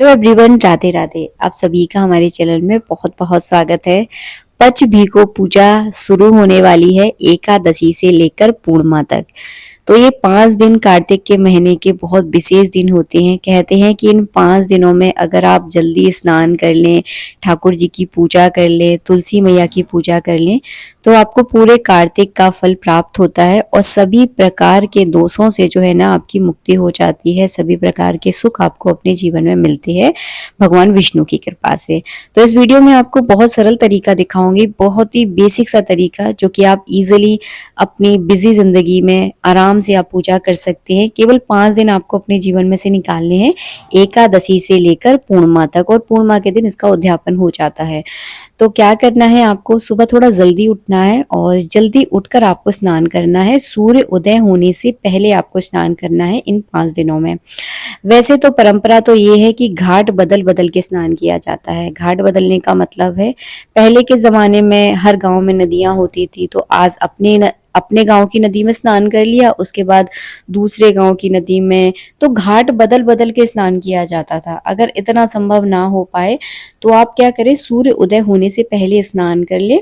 Hello everyone, Radhe Radhe. आप सभी का हमारे चैनल में बहुत बहुत स्वागत है। पच भी को पूजा शुरू होने वाली है एकादशी से लेकर पूर्णिमा तक। तो ये 5 दिन कार्तिक के महीने के बहुत विशेष दिन होते हैं। कहते हैं कि इन 5 दिनों में अगर आप जल्दी स्नान कर लें, ठाकुर जी की पूजा कर लें, तुलसी मैया की पूजा कर लें, तो आपको पूरे कार्तिक का फल प्राप्त होता है और सभी प्रकार के दोषों से जो है ना आपकी मुक्ति हो जाती है। सभी प्रकार के सुख आपको अपने जीवन में मिलते हैं भगवान विष्णु की कृपा से। तो इस वीडियो में आपको बहुत सरल तरीका दिखाऊंगी, बहुत ही बेसिक सा तरीका जो कि आप इजीली अपनी बिजी जिंदगी में आराम से आप पूजा कर सकते हैं। केवल 5 दिन आपको अपने जीवन में से निकालने हैं, एकादशी से लेकर पूर्णिमा तक, और पूर्णिमा के दिन इसका उद्यापन हो जाता है। तो क्या करना है, आपको सुबह थोड़ा जल्दी उठना है और जल्दी उठकर आपको स्नान करना है। सूर्य उदय होने से पहले आपको स्नान करना है इन 5 दिनों में। वैसे तो परंपरा तो ये है कि घाट बदल बदल के स्नान किया जाता है। घाट बदलने का मतलब है, पहले के जमाने में हर गांव में नदियां होती थी, तो आज अपने गांव की नदी में स्नान कर लिया, उसके बाद दूसरे गांव की नदी में, तो घाट बदल बदल के स्नान किया जाता था। अगर इतना संभव ना हो पाए तो आप क्या करें, सूर्य उदय होने से पहले स्नान कर ले।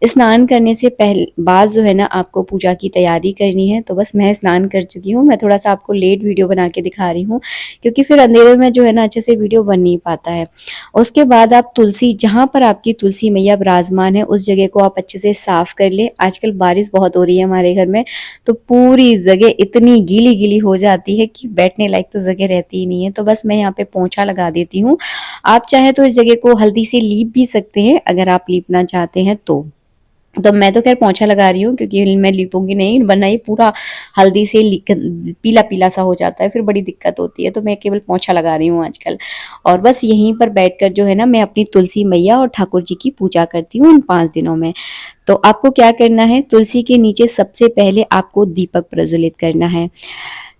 स्नान करने से पहले बाद जो है ना आपको पूजा की तैयारी करनी है। तो बस मैं स्नान कर चुकी हूँ। मैं थोड़ा सा आपको लेट वीडियो बना के दिखा रही हूँ क्योंकि फिर अंधेरे में जो है ना अच्छे से वीडियो बन नहीं पाता है। उसके बाद आप तुलसी, जहां पर आपकी तुलसी मैया विराजमान है, उस जगह को आप अच्छे से साफ कर ले। आजकल बारिश बहुत हो रही है हमारे घर में, तो पूरी जगह इतनी गीली गीली हो जाती है कि बैठने लायक तो जगह रहती ही नहीं है। तो बस मैं यहाँ पे पोंछा लगा देती हूँ। आप चाहे तो इस जगह को हल्दी से लीप भी सकते हैं, अगर आप लीपना चाहते हैं तो मैं तो खैर पोंछा लगा रही हूँ क्योंकि मैं लीपूंगी नहीं, वरना ये पूरा हल्दी से पीला पीला सा हो जाता है, फिर बड़ी दिक्कत होती है। तो मैं केवल पोंछा लगा रही हूँ आजकल। और बस यहीं पर बैठकर जो है ना मैं अपनी तुलसी मैया और ठाकुर जी की पूजा करती हूँ इन 5 दिनों में। तो आपको क्या करना है, तुलसी के नीचे सबसे पहले आपको दीपक प्रज्वलित करना है।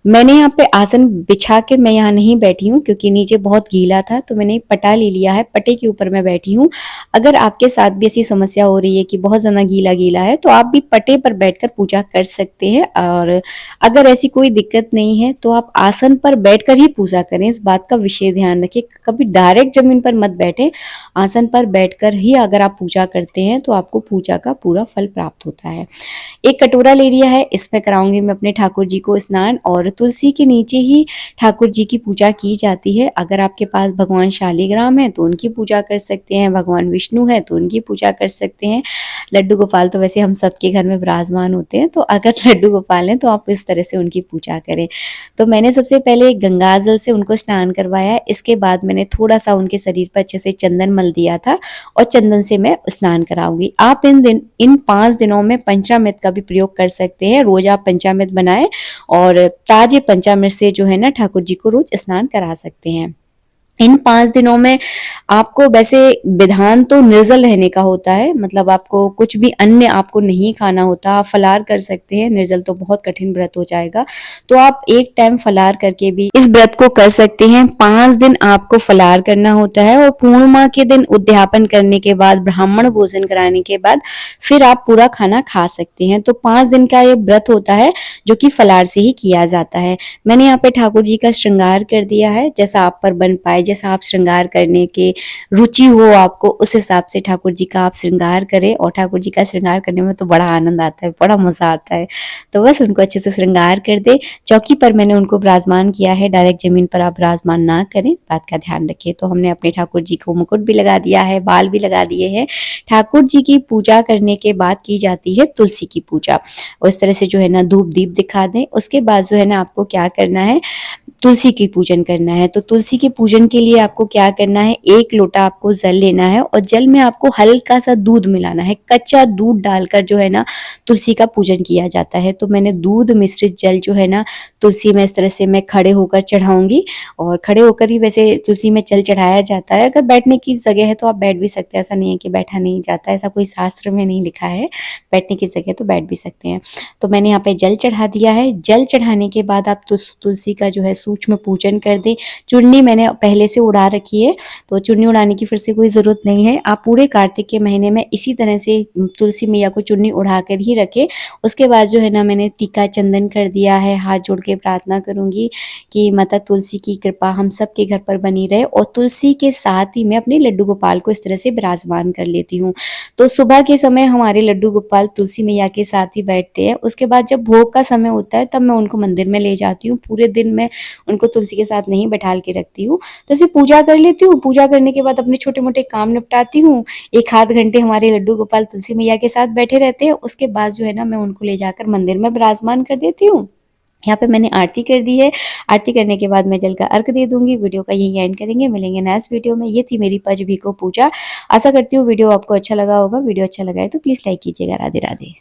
मैंने यहाँ पे आसन बिछा के मैं यहाँ नहीं बैठी हूँ क्योंकि नीचे बहुत गीला था, तो मैंने पटा ले लिया है, पटे के ऊपर मैं बैठी हूँ। अगर आपके साथ भी ऐसी समस्या हो रही है कि बहुत ज्यादा गीला गीला है, तो आप भी पटे पर बैठकर पूजा कर सकते हैं। और अगर ऐसी कोई दिक्कत नहीं है तो आप आसन पर बैठकर ही पूजा करें। इस बात का विशेष ध्यान रखें, कभी डायरेक्ट जमीन पर मत बैठे। आसन पर बैठकर ही अगर आप पूजा करते हैं तो आपको पूजा का पूरा फल प्राप्त होता है। एक कटोरा ले लिया है, इसमें कराऊंगी मैं अपने ठाकुर जी को स्नान, और तुलसी के नीचे ही ठाकुर जी की पूजा की जाती है। अगर आपके पास भगवान शालिग्राम है तो उनकी पूजा कर सकते हैं, भगवान विष्णु है तो उनकी पूजा कर सकते हैं। लड्डू गोपाल तो वैसे हम सबके घर में विराजमान होते हैं, तो अगर लड्डू गोपाल हैं तो आप इस तरह से उनकी पूजा करें। तो मैंने सबसे पहले गंगा जल से उनको स्नान करवाया। इसके बाद मैंने थोड़ा सा उनके शरीर पर अच्छे से चंदन मल दिया था और चंदन से मैं स्नान कराऊंगी। आप इन 5 दिनों में पंचामृत का भी प्रयोग कर सकते हैं। रोज आप पंचामृत बनाएं और ताजे पंचामृत से जो है ना ठाकुर जी को रोज स्नान करा सकते हैं। इन 5 दिनों में आपको वैसे विधान तो निर्जल रहने का होता है, मतलब आपको कुछ भी अन्न आपको नहीं खाना होता। आप फलार कर सकते हैं, निर्जल तो बहुत कठिन व्रत हो जाएगा, तो आप एक टाइम फलार करके भी इस व्रत को कर सकते हैं। 5 दिन आपको फलार करना होता है और पूर्णिमा के दिन उद्यापन करने के बाद, ब्राह्मण भोजन कराने के बाद फिर आप पूरा खाना खा सकते हैं। तो 5 दिन का ये व्रत होता है जो कि फलार से ही किया जाता है। मैंने यहाँ पे ठाकुर जी का श्रृंगार कर दिया है, जैसा आप पर बन पाए, जैसा आप श्रृंगार करने के रुचि हो आपको, उस हिसाब से ठाकुर जी का आप श्रृंगार करें। और ठाकुर जी का श्रृंगार करने में तो बड़ा आनंद आता है, बड़ा मजा आता है। तो बस उनको अच्छे से श्रृंगार कर दे। चौकी पर मैंने उनको विराजमान किया है, डायरेक्ट जमीन पर आप विराजमान ना करें, बात का ध्यान रखें। तो हमने अपने ठाकुर जी को मुकुट भी लगा दिया है, बाल भी लगा दिए हैं। ठाकुर जी की पूजा करने के बाद की जाती है तुलसी की पूजा। उस तरह से जो है ना धूप दीप दिखा दें। उसके बाद जो है ना आपको क्या करना है, तुलसी की पूजन करना है। तो तुलसी के पूजन के लिए आपको क्या करना है, 1 लोटा आपको जल लेना है और जल में आपको हल्का सा दूध मिलाना है। कच्चा दूध डालकर जो है ना तुलसी का पूजन किया जाता है। तो मैंने दूध मिश्रित जल जो है ना तुलसी में इस तरह से मैं खड़े होकर चढ़ाऊंगी, और खड़े होकर ही वैसे तुलसी में जल चढ़ाया जाता है। अगर बैठने की जगह है तो आप बैठ भी सकते हैं, ऐसा नहीं है कि बैठा नहीं जाता, ऐसा कोई शास्त्र में नहीं लिखा है। बैठने की जगह तो बैठ भी सकते हैं। तो मैंने यहाँ पे जल चढ़ा दिया है। जल चढ़ाने के बाद आप तुलसी का जो है सूक्ष्म पूजन कर दें। चुन्नी मैंने पहले से उड़ा रखी है, तो चुन्नी उड़ाने की फिर से कोई ज़रूरत नहीं है। आप पूरे कार्तिक के महीने में इसी तरह से तुलसी मैया को चुन्नी उड़ा कर ही रखें। उसके बाद जो है ना, मैंने टीका चंदन कर दिया है। हाथ जोड़ के प्रार्थना करूँगी कि माता तुलसी की कृपा हम सब के घर पर बनी रहे, और तुलसी के साथ ही मैं अपने लड्डू गोपाल को इस तरह से विराजमान कर लेती हूँ। तो सुबह के समय हमारे लड्डू गोपाल तुलसी मैया के साथ ही बैठते हैं। उसके बाद जब भोग का समय होता है तब मैं उनको मंदिर में ले जाती हूँ। पूरे दिन मैं उनको तुलसी के साथ नहीं बैठाल के रखती हूँ। तो ऐसे पूजा कर लेती हूँ। पूजा करने के बाद अपने छोटे-मोटे काम निपटाती हूँ। 1 आध घंटे हमारे लड्डू गोपाल तुलसी मैया के साथ बैठे रहते हैं। उसके बाद जो है ना, मैं उनको ले जाकर मंदिर में विराजमान कर देती हूँ। यहाँ पे मैंने आरती कर दी है। आरती करने के बाद मैं जल का अर्घ दे दूँगी। वीडियो का यहीं एंड करेंगे। मिलेंगे नेक्स्ट वीडियो में। ये थी मेरी पंचभी को पूजा। आशा करती हूँ वीडियो आपको अच्छा लगा होगा। वीडियो अच्छा लगा है तो प्लीज़ लाइक कीजिएगा। राधे राधे।